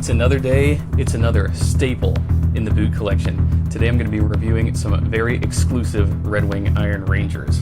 It's another day, it's another staple in the boot collection. Today I'm going to be reviewing some very exclusive Red Wing Iron Rangers.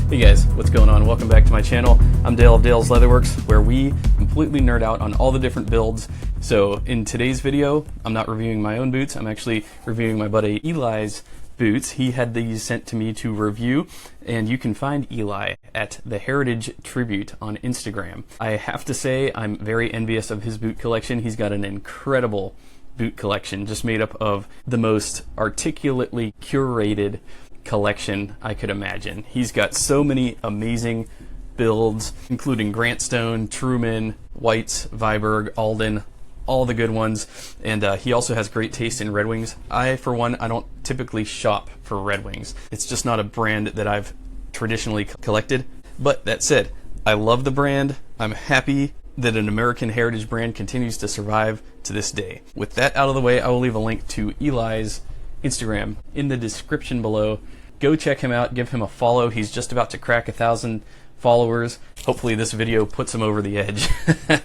Hey guys, what's going on? Welcome back to my channel. I'm Dale of Dale's Leatherworks, where we completely nerd out on all the different builds. So in today's video, I'm not reviewing my own boots, I'm actually reviewing my buddy Eli's boots. He had these sent to me to review, and you can find Eli at the Heritage Tribute on Instagram. I have to say, I'm very envious of his boot collection. He's got an incredible boot collection, just made up of the most articulately curated collection I could imagine. He's got so many amazing builds, including Grantstone, Truman, Whites, Viberg, Alden, all the good ones, and he also has great taste in Red Wings. For one, I don't typically shop for Red Wings. It's just not a brand that I've traditionally collected, but that said, I love the brand. I'm happy that an American heritage brand continues to survive to this day. With that out of the way, I will leave a link to Eli's Instagram in the description below. Go check him out, give him a follow. He's just about to crack 1,000 followers. Hopefully this video puts him over the edge.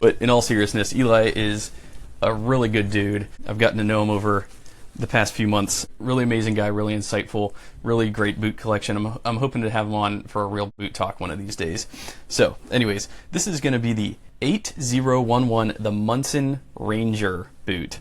But in all seriousness, Eli is a really good dude. I've gotten to know him over the past few months. Really amazing guy, really insightful, really great boot collection. I'm hoping to have him on for a real boot talk one of these days. So anyways, this is going to be the 8011, the Monson Ranger boot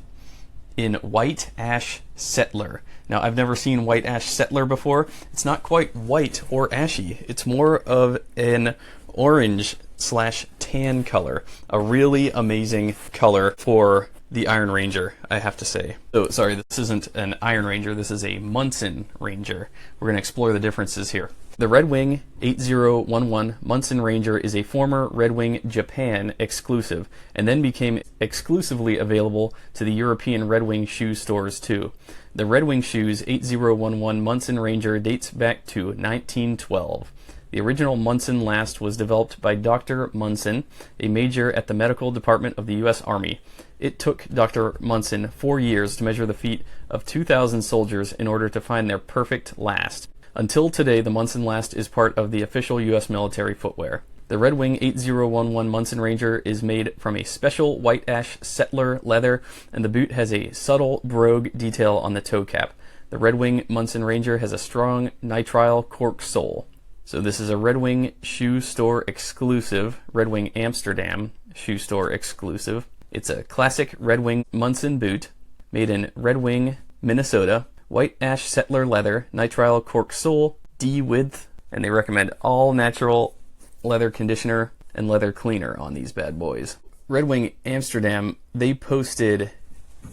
in White Ash Settler. Now, I've never seen White Ash Settler before. It's not quite white or ashy. It's more of an orange / tan color. A really amazing color for the Iron Ranger, I have to say. Oh, sorry, this isn't an Iron Ranger. This is a Monson Ranger. We're going to explore the differences here. The Red Wing 8011 Monson Ranger is a former Red Wing Japan exclusive, and then became exclusively available to the European Red Wing shoe stores too. The Red Wing Shoes 8011 Monson Ranger dates back to 1912. The original Munson last was developed by Dr. Monson, a major at the medical department of the U.S. Army. It took Dr. Monson 4 years to measure the feet of 2,000 soldiers in order to find their perfect last. Until today, the Monson last is part of the official U.S. military footwear. The Red Wing 8011 Monson Ranger is made from a special White Ash Settler leather, and the boot has a subtle brogue detail on the toe cap. The Red Wing Monson Ranger has a strong nitrile cork sole. So this is a Red Wing shoe store exclusive, Red Wing Amsterdam shoe store exclusive. It's a classic Red Wing Monson boot made in Red Wing, Minnesota. White Ash Settler leather, nitrile cork sole, D width, and they recommend all natural leather conditioner and leather cleaner on these bad boys. Red Wing Amsterdam, they posted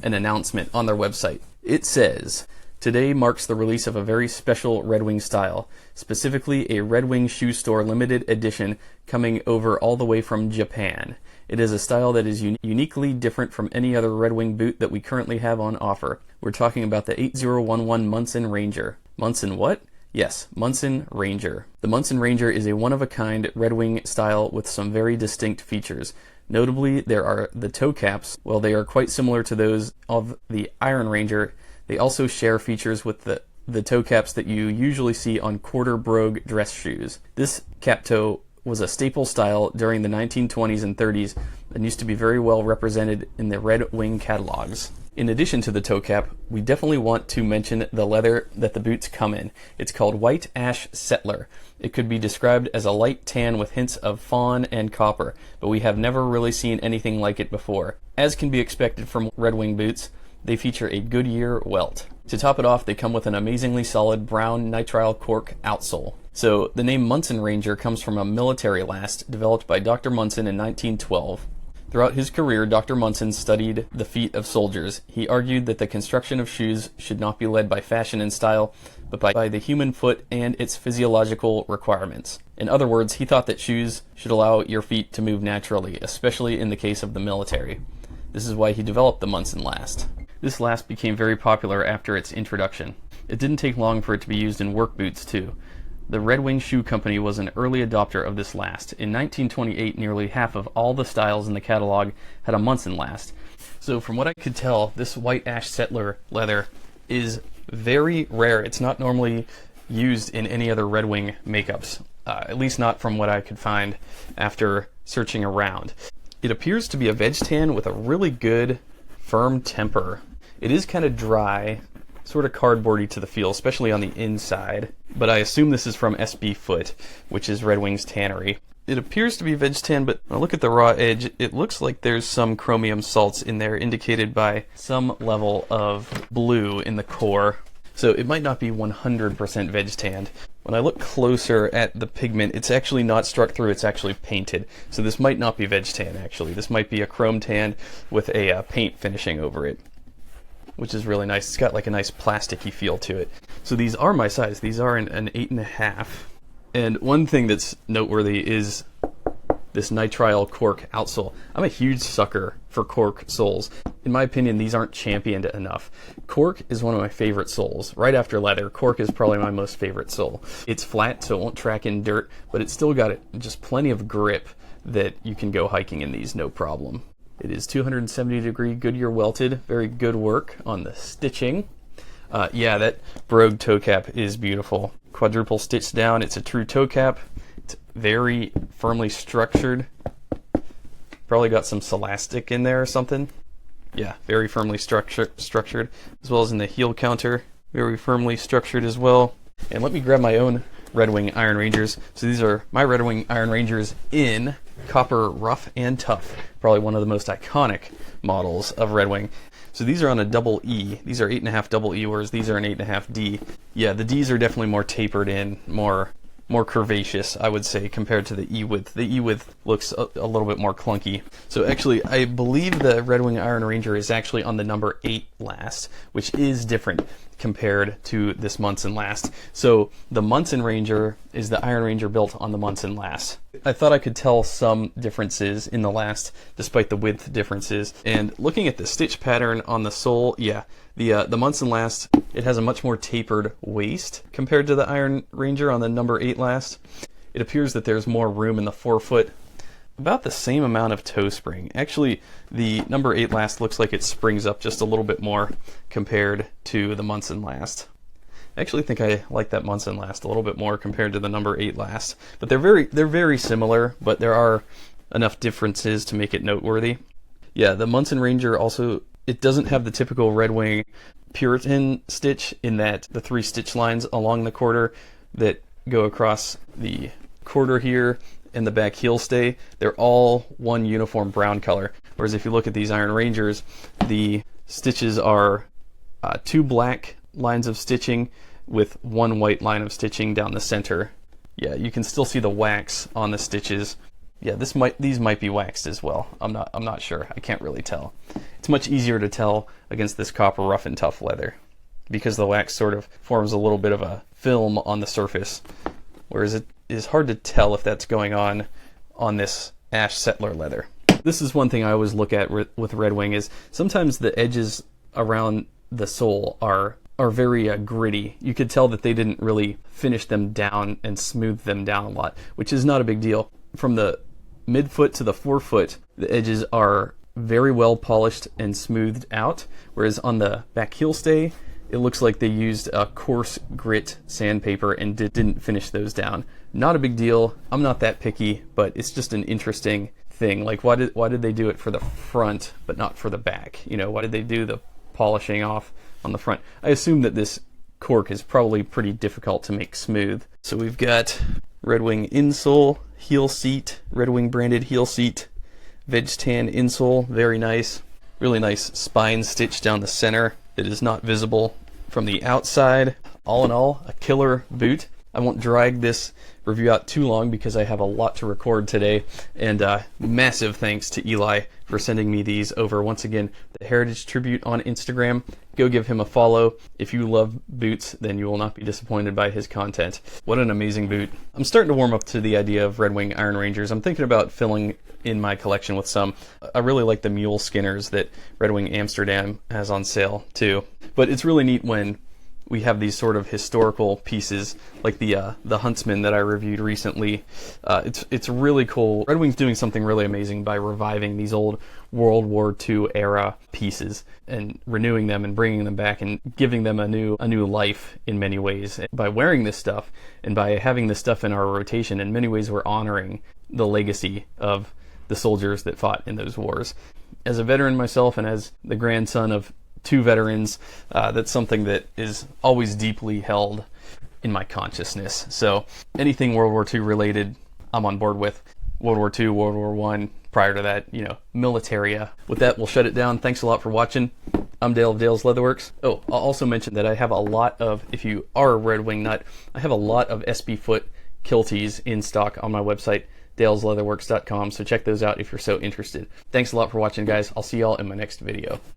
an announcement on their website. It says, "Today marks the release of a very special Red Wing style, specifically a Red Wing shoe store limited edition coming over all the way from Japan. It is a style that is uniquely different from any other Red Wing boot that we currently have on offer. We're talking about the 8011 Monson Ranger." Monson what? Yes, Monson Ranger. The Monson Ranger is a one-of-a-kind Red Wing style with some very distinct features. Notably, there are the toe caps. While they are quite similar to those of the Iron Ranger, they also share features with the toe caps that you usually see on quarter brogue dress shoes. This cap toe was a staple style during the 1920s and 30s and used to be very well represented in the Red Wing catalogs. In addition to the toe cap, we definitely want to mention the leather that the boots come in. It's called White Ash Settler. It could be described as a light tan with hints of fawn and copper, but we have never really seen anything like it before. As can be expected from Red Wing boots, they feature a Goodyear welt. To top it off, they come with an amazingly solid brown nitrile cork outsole. So the name Monson Ranger comes from a military last developed by Dr. Monson in 1912. Throughout his career, Dr. Monson studied the feet of soldiers. He argued that the construction of shoes should not be led by fashion and style, but by the human foot and its physiological requirements. In other words, he thought that shoes should allow your feet to move naturally, especially in the case of the military. This is why he developed the Monson last. This last became very popular after its introduction. It didn't take long for it to be used in work boots too. The Red Wing Shoe Company was an early adopter of this last. In 1928, nearly half of all the styles in the catalog had a Monson last. So from what I could tell, this white ash settler leather is very rare. It's not normally used in any other Red Wing makeups, at least not from what I could find after searching around. It appears to be a veg tan with a really good, firm temper. It is kind of dry, sort of cardboardy to the feel, especially on the inside, but I assume this is from SB Foot, which is Red Wing's tannery. It appears to be veg tan, but when I look at the raw edge, it looks like there's some chromium salts in there, indicated by some level of blue in the core. So it might not be 100% veg tanned. When I look closer at the pigment, it's actually not struck through, it's actually painted. So this might not be veg tan, actually. This might be a chrome tan with a paint finishing over it, which is really nice. It's got like a nice plasticky feel to it. So these are my size. These are an 8.5. And one thing that's noteworthy is this nitrile cork outsole. I'm a huge sucker for cork soles. In my opinion, these aren't championed enough. Cork is one of my favorite soles. Right after leather, cork is probably my most favorite sole. It's flat, so it won't track in dirt, but it's still got just plenty of grip that you can go hiking in these no problem. It is 270-degree Goodyear welted. Very good work on the stitching. Yeah, that brogue toe cap is beautiful. Quadruple stitched down. It's a true toe cap. It's very firmly structured. Probably got some Celastic in there or something. Yeah, very firmly structured, as well as in the heel counter. Very firmly structured as well. And let me grab my own Red Wing Iron Rangers. So these are my Red Wing Iron Rangers in copper rough and tough. Probably one of the most iconic models of Red Wing. So these are on a double E. These are 8.5 double E, whereas these are an 8.5 D. Yeah, the Ds are definitely more tapered in, more curvaceous, I would say, compared to the E-width. The E-width looks a little bit more clunky. So actually, I believe the Red Wing Iron Ranger is actually on the number 8 last, which is different compared to this Monson last. So the Monson Ranger is the Iron Ranger built on the Monson last. I thought I could tell some differences in the last, despite the width differences. And looking at the stitch pattern on the sole, yeah, the Monson last, it has a much more tapered waist compared to the Iron Ranger on the number 8 last. It appears that there's more room in the forefoot, about the same amount of toe spring. Actually, the number 8 last looks like it springs up just a little bit more compared to the Monson last. I actually think I like that Monson last a little bit more compared to the number 8 last. But they're very similar, but there are enough differences to make it noteworthy. Yeah, the Monson Ranger also, it doesn't have the typical Red Wing Puritan stitch in that the 3 stitch lines along the quarter that go across the quarter here and the back heel stay, they're all one uniform brown color. Whereas if you look at these Iron Rangers, the stitches are 2 black lines of stitching with 1 white line of stitching down the center. Yeah, you can still see the wax on the stitches. Yeah, these might be waxed as well. I'm not sure. I can't really tell. It's much easier to tell against this copper rough and tough leather because the wax sort of forms a little bit of a film on the surface, whereas it is hard to tell if that's going on this ash settler leather. This is one thing I always look at with Red Wing is sometimes the edges around the sole are very gritty. You could tell that they didn't really finish them down and smooth them down a lot, which is not a big deal. From the midfoot to the forefoot, the edges are very well polished and smoothed out, whereas on the back heel stay, it looks like they used a coarse grit sandpaper and didn't finish those down. Not a big deal. I'm not that picky, but it's just an interesting thing. Like, why did they do it for the front but not for the back? You know, why did they do the polishing off on the front? I assume that this cork is probably pretty difficult to make smooth. So we've got Red Wing insole, heel seat, Red Wing branded heel seat, veg tan insole, very nice. Really nice spine stitch down the center that is not visible from the outside. All in all, a killer boot. I won't drag this review out too long because I have a lot to record today, and massive thanks to Eli for sending me these over. Once again, the Heritage Tribute on Instagram. Go give him a follow. If you love boots, then you will not be disappointed by his content. What an amazing boot. I'm starting to warm up to the idea of Red Wing Iron Rangers. I'm thinking about filling in my collection with some. I really like the mule skinners that Red Wing Amsterdam has on sale too. But it's really neat when we have these sort of historical pieces like the Huntsman that I reviewed recently. It's really cool. Red Wing's doing something really amazing by reviving these old World War II era pieces and renewing them and bringing them back and giving them a new life in many ways. By wearing this stuff and by having this stuff in our rotation, in many ways we're honoring the legacy of the soldiers that fought in those wars. As a veteran myself and as the grandson of two veterans, that's something that is always deeply held in my consciousness. So anything World War II related, I'm on board with. World War II, World War I, prior to that, militaria. With that, we'll shut it down. Thanks a lot for watching. I'm Dale of Dale's Leatherworks. Oh, I'll also mention that I have a lot of, if you are a Red Wing nut, I have a lot of SB foot kilties in stock on my website, dalesleatherworks.com, so check those out if you're so interested. Thanks a lot for watching, guys. I'll see y'all in my next video.